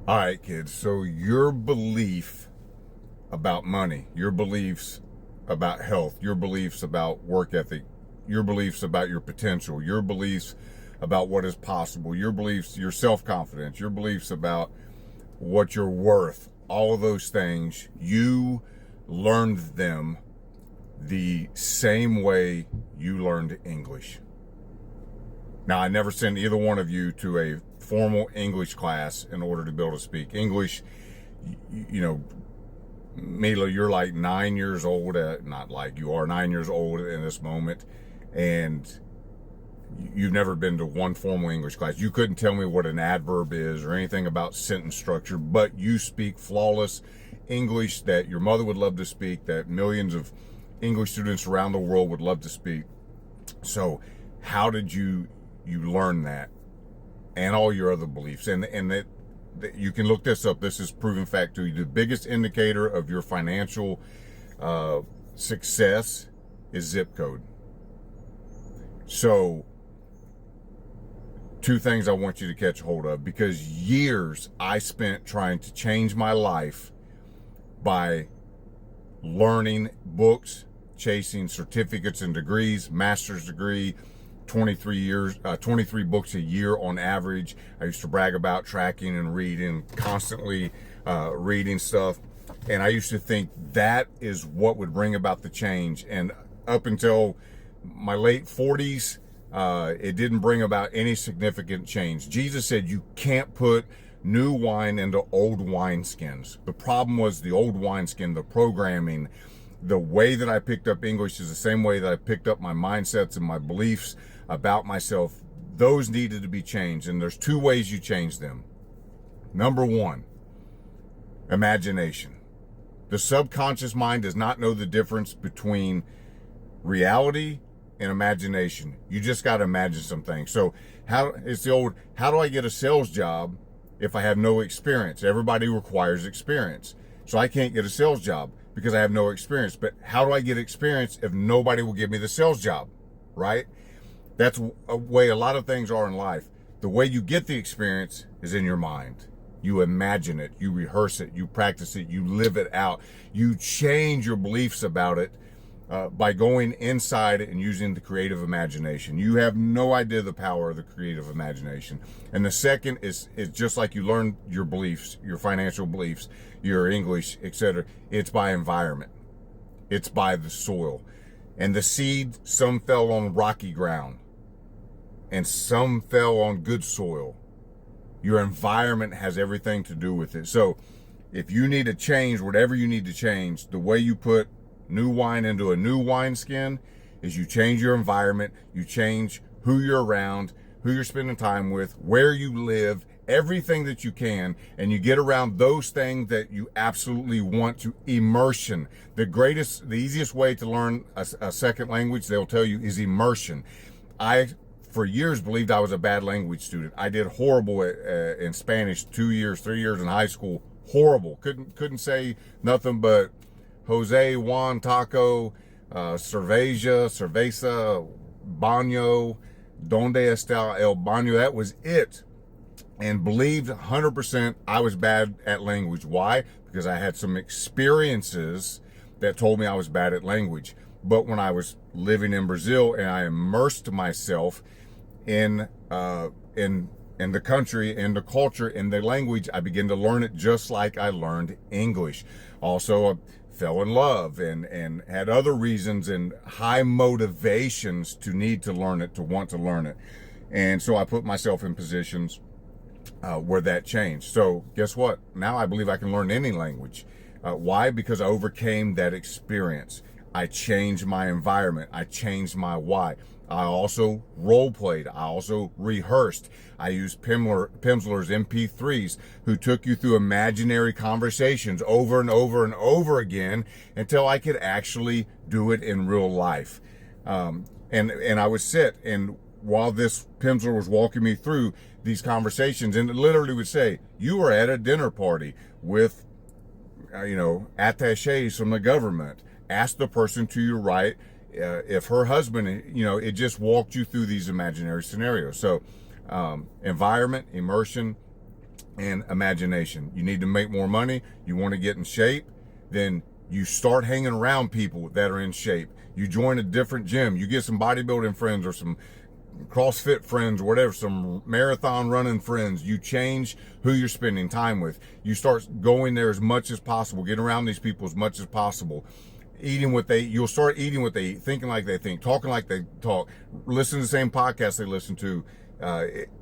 All right, kids. So your belief about money, your beliefs about health, your beliefs about work ethic, your beliefs about your potential, your beliefs about what is possible, your beliefs, your self-confidence, your beliefs about what you're worth, all of those things, you learned them the same way you learned English. Now, I never sent either one of you to a formal English class in order to be able to speak English. You know, Mila, you're like 9 years old, not like you are 9 years old in this moment, and you've never been to one formal English class. You couldn't tell me what an adverb is or anything about sentence structure, but you speak flawless English that your mother would love to speak, that millions of English students around the world would love to speak. So how did you learn that and all your other beliefs? And that you can look this up. This is proven fact to you. The biggest indicator of your financial success is zip code. So two things I want you to catch hold of, because years I spent trying to change my life by learning books, chasing certificates and degrees, master's degree, 23 books a year on average. I used to brag about tracking and reading, constantly reading stuff. And I used to think that is what would bring about the change. And up until my late 40s, it didn't bring about any significant change. Jesus said you can't put new wine into old wineskins. The problem was the old wineskin, the programming. The way that I picked up English is the same way that I picked up my mindsets and my beliefs about myself. Those needed to be changed, and there's two ways you change them. Number one, imagination. The subconscious mind does not know the difference between reality and imagination. You just got to imagine some things. So how do I get a sales job if I have no experience? Everybody requires experience. So I can't get a sales job because I have no experience. But how do I get experience if nobody will give me the sales job, right? That's a way a lot of things are in life. The way you get the experience is in your mind. You imagine it, you rehearse it, you practice it, you live it out. You change your beliefs about it by going inside and using the creative imagination. You have no idea the power of the creative imagination. And the second is just like you learn your beliefs, your financial beliefs, your English, etc. It's by environment. It's by the soil. And the seed, some fell on rocky ground and some fell on good soil. Your environment has everything to do with it. So if you need to change whatever you need to change, the way you put new wine into a new wineskin is you change your environment, you change who you're around, who you're spending time with, where you live, everything that you can, and you get around those things that you absolutely want to. Immersion. The easiest way to learn a second language, they'll tell you, is immersion. I, for years, believed I was a bad language student. I did horrible in Spanish, 2 years, 3 years in high school. Horrible. Couldn't say nothing but Jose, Juan, Taco, Cerveza, Baño, Donde está el baño? That was it. And believed 100% I was bad at language. Why? Because I had some experiences that told me I was bad at language. But when I was living in Brazil and I immersed myself in the country, in the culture, in the language, I began to learn it just like I learned English. Also, I fell in love and had other reasons and high motivations to need to learn it, to want to learn it. And so I put myself in positions where that changed. So guess what? Now I believe I can learn any language. Why? Because I overcame that experience. I changed my environment. I changed my why. I also role played. I also rehearsed. I used Pimsleur's MP3s, who took you through imaginary conversations over and over and over again until I could actually do it in real life. And I would sit, and while this Pimsleur was walking me through these conversations, and it literally would say, you were at a dinner party with, attaches from the government. Ask the person to your right if her husband, it just walked you through these imaginary scenarios. So environment, immersion, and imagination. You need to make more money. You want to get in shape. Then you start hanging around people that are in shape. You join a different gym. You get some bodybuilding friends or some CrossFit friends, or whatever, some marathon running friends. You change who you're spending time with. You start going there as much as possible. Get around these people as much as possible. You'll start eating what they eat, thinking like they think, talking like they talk, listening to the same podcast they listen to,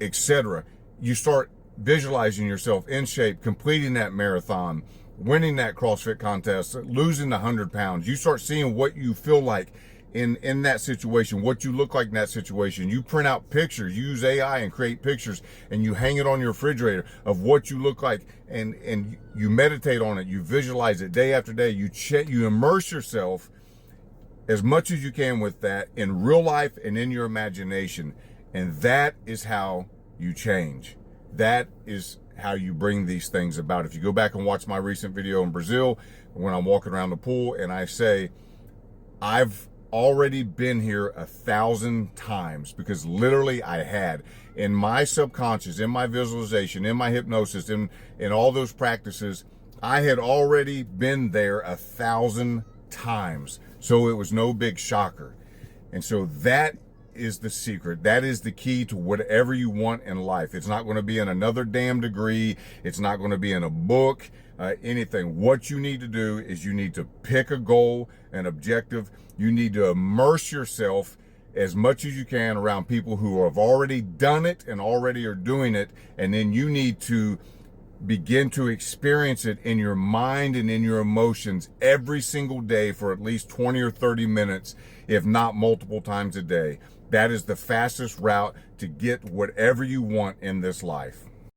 etc. You start visualizing yourself in shape, completing that marathon, winning that CrossFit contest, losing the 100 pounds. You start seeing what you feel like in that situation, what you look like in that situation. You print out pictures, you use AI and create pictures, and you hang it on your refrigerator of what you look like, and you meditate on it, you visualize it day after day, you immerse yourself as much as you can with that in real life and in your imagination. And that is how you change. That is how you bring these things about. If you go back and watch my recent video in Brazil, when I'm walking around the pool and I say, I've already been here 1,000 times, because literally I had, in my subconscious, in my visualization, in my hypnosis, in all those practices, I had already been there 1,000 times. So it was no big shocker. And so that is the secret. That is the key to whatever you want in life. It's not going to be in another damn degree. It's not going to be in a book, anything. What you need to do is you need to pick a goal, an objective. You need to immerse yourself as much as you can around people who have already done it and already are doing it. And then you need to begin to experience it in your mind and in your emotions every single day for at least 20 or 30 minutes, if not multiple times a day. That is the fastest route to get whatever you want in this life.